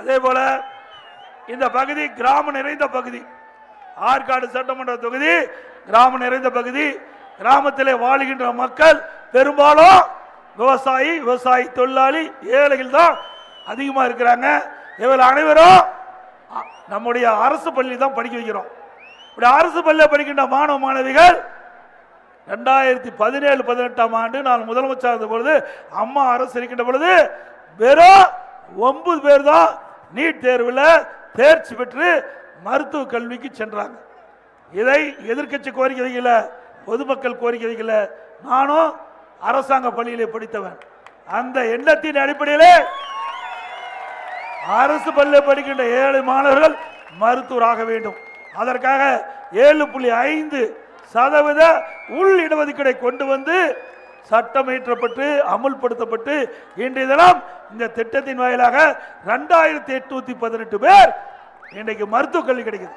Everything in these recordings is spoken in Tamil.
அதே போல இந்த பகுதி கிராம நிறைந்த பகுதி. ஆற்காடு சட்டமன்ற தொகுதி கிராம நிறைந்த பகுதி. கிராமத்திலே வாழுகின்ற மக்கள் பெரும்பாலும் விவசாயி, விவசாயி தொழிலாளி, ஏழைகள் தான் அதிகமாக இருக்கிறாங்க. இவர்கள் அனைவரும் நம்முடைய அரசு பள்ளி தான் படிக்க வைக்கிறோம். இப்படி அரசு பள்ளியில் படிக்கின்ற மாணவ மாணவிகள் 2017-18ஆம் ஆண்டு நான் முதலமைச்சர் இருந்த பொழுது, அம்மா அரசு இருக்கின்ற பொழுது வெறும் 9 பேர் தான் நீட் தேர்வில் தேர்ச்சி பெற்று மருத்துவ கல்விக்கு சென்றாங்க. இதை எதிர்க்கட்சி கோரிக்கை வைக்கல, பொதுமக்கள் கோரிக்கை வைக்கல. நானும் அரசாங்க பள்ளியிலே படித்தவன். அந்த எண்ணத்தின் அடிப்படையிலே அரசு பள்ளியில் படிக்கின்ற ஏழை மாணவர்கள் மருத்துவராக வேண்டும். அதற்காக 7.5% உள் இடஒதுக்கீடை கொண்டு வந்து சட்டம் இயற்றப்பட்டு அமுல்படுத்தப்பட்டு இன்றைய தினம் இந்த திட்டத்தின் வாயிலாக 2818 பேர் இன்றைக்கு மருத்துவ கல்வி கிடைக்குது.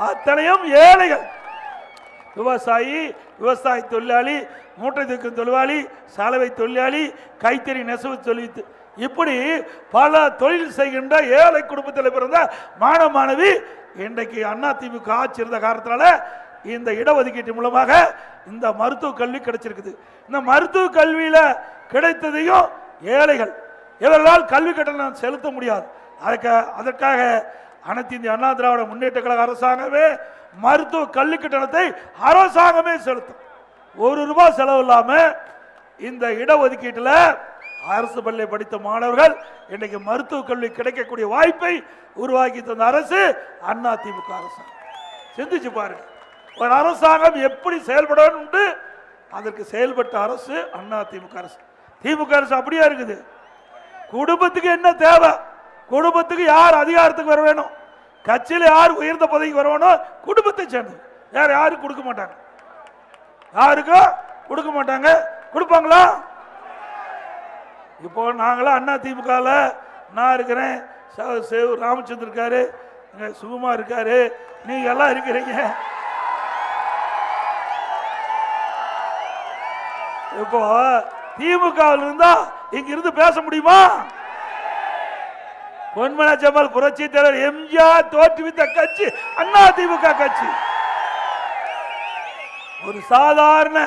அத்தனையும் ஏழைகள். விவசாயி, விவசாய தொழிலாளி, மூட்டை தூக்கும் தொழிலாளி, சலவை தொழிலாளி, கைத்தறி நெசவு தொழில், இப்படி பல தொழில் செய்கின்ற ஏழை குடும்பத்தில் பிறந்த மாணவ மாணவி இன்றைக்கு அதிமுக ஆட்சி இருந்த காரணத்தினால இந்த இடஒதுக்கீட்டு மூலமாக இந்த மருத்துவ கல்வி கிடைச்சிருக்குது. இந்த மருத்துவ கல்வியில கிடைத்ததையும் ஏழைகள் இவர்களால் கல்வி கட்டணம் செலுத்த முடியாது. அதற்காக அனைத்து இந்திய அண்ணா திராவிட முன்னேற்ற கழக அரசாங்கமே மருத்துவ கல்வி கட்டணத்தை அரசாங்கமே செலுத்தும். ₹1 செலவு இல்லாம இந்த இடஒதுக்கீட்டில் அரசு பள்ளி படித்த மாணவர்கள் இன்றைக்கு மருத்துவ கல்வி கிடைக்கக்கூடிய வாய்ப்பை உருவாக்கி தந்த அரசு அதிமுக அரசாங்கம். சிந்திச்சு பாருங்க, ஒரு அரசாங்கம் எப்படி செயல்படும், அதற்கு செயல்பட்ட அரசு அதிமுக அரசு. திமுக அரசு அப்படியே இருக்குது. குடும்பத்துக்கு என்ன தேவை, குடும்பத்துக்கு யார் அதிகாரத்துக்கு வர வேணும், கட்சியில் யார் உயர்ந்த பதவிக்கு வர வேணும், குடும்பத்தை சேர்ந்து வேற யாரும் கொடுக்க மாட்டாங்க. யாருக்கும் கொடுக்க மாட்டாங்க. கொடுப்பாங்களா? இப்போ நாங்களாம் அதிமுக நான் இருக்கிறேன், ராமச்சந்திரன் இருக்காரு, சுகுமார் இருக்காரு, நீங்க எல்லாம் இருக்கிறீங்க. இப்போ திமுக இருந்தா இங்க இருந்து பேச முடியுமா? பொன்மன ஜமால் புரட்சி தலைவர் எம்ஜிஆர் தோற்றுவித்த கட்சி அதிமுக கட்சி. ஒரு சாதாரண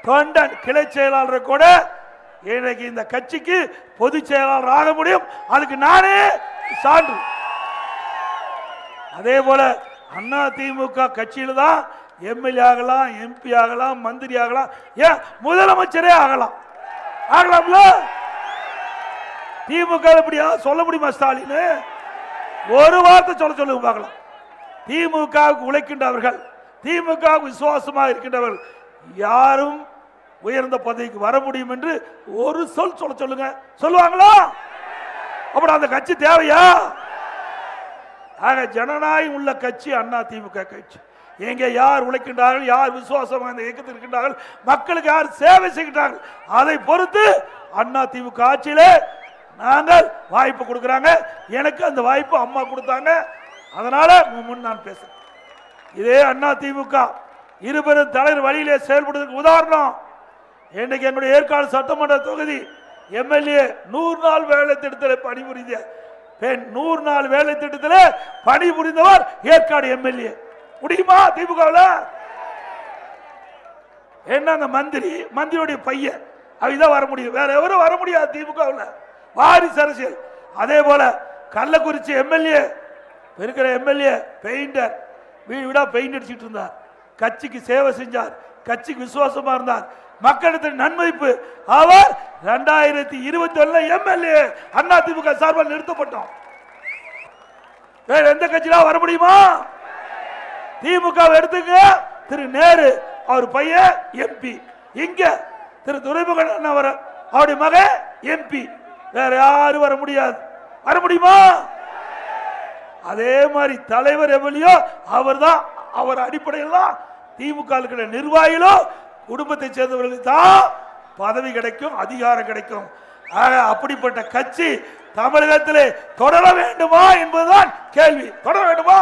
தொண்டன் கிளை செயலாளர் கூட இன்றைக்கு இந்த கட்சிக்கு பொதுச் செயலாளர் ஆக முடியும். அதுக்கு நானே சான்று. அதே போல அதிமுக கட்சியில தான் எம்எல்ஏ ஆகலாம், எம்பி ஆகலாம், மந்திரி ஆகலாம், ஏன் முதலமைச்சரே ஆகலாம். ஆகலாம்ல? திமுக இப்படியா சொல்ல முடியுமா? ஸ்டாலின் ஒரு வார்த்தை சொல்லுங்க பார்க்கலாம். திமுகவுக்கு உழைக்கின்றவர்கள், திமுக விசுவாசமாக இருக்கின்றவர்கள் யாரும் உயர்ந்த பதவிக்கு வர முடியும் என்று ஒரு சொல்லுங்க. சொல்லுவாங்களா? அப்படி அந்த கட்சி தேவையா? ஆக ஜனநாயகம் உள்ள கட்சி அதிமுக கட்சி. எங்கே யார் உழைக்கின்றார்கள், யார் விசுவாசமாக இந்த இயக்கத்தில் இருக்கின்றார்கள், மக்களுக்கு யார் சேவை செய்கின்றார்கள், அதை பொறுத்து அதிமுக ஆட்சியிலே நாங்கள் வாய்ப்பு கொடுக்கிறாங்க. எனக்கு அந்த வாய்ப்பு அம்மா கொடுத்தாங்க. அதனால முன் நான் பேசுறேன். இதே அதிமுக இருபெரும் தலைவர் வழியிலே செயல்படுவதற்கு உதாரணம் இன்னைக்கு என்னுடைய ஏற்காடு சட்டமன்ற தொகுதி எம்எல்ஏ 100 நாள் வேலை திட்டத்தில் பணிபுரிந்த பெண், 100 நாள் வேலை திட்டத்தில் பணிபுரிந்தவர் ஏற்காடு எம்எல்ஏ. முடியுமா திமுகவில்? என்ன அந்த மந்திரியுடைய பையன் அவதான் வர முடியும், வேற எவரும் வர முடியாது திமுகவில். வாரிசு அரசியல். அதே போல கள்ளக்குறிச்சி எம்எல்ஏ இருக்கிற எம்எல்ஏ பெயிண்டர், வீடு வீடா பெயிண்ட் அடிச்சுட்டு இருந்தார், கட்சிக்கு சேவை செஞ்சார், கட்சிக்கு விசுவாசமா இருந்தார், மக்களிடத்தில் நன்மதிப்பு. அவர் 2021 எம்எல்ஏ அதிமுக சார்பால் நிறுத்தப்பட்டோம். வேற எந்த கட்சியில வர முடியுமா? திமுக எடுத்துங்க. திரு நேரு அவர் பையன் எம்பி, இங்க திரு துரைமுகன் அவருடைய மகன் எம்பி, வேற யாரும் வர முடியாது. வர முடியுமா? அதே மாதிரி தலைவர் எவ்வளியோ அவர் தான், அவர் அடிப்படையில் தான் திமுக நிர்வாகிகளோ குடும்பத்தை சேர்ந்தவர்களுக்கு தான் பதவி கிடைக்கும், அதிகாரம் கிடைக்கும். அப்படிப்பட்ட கட்சி தமிழகத்திலே தொடர வேண்டுமா என்பதுதான் கேள்வி. தொடர வேண்டுமா?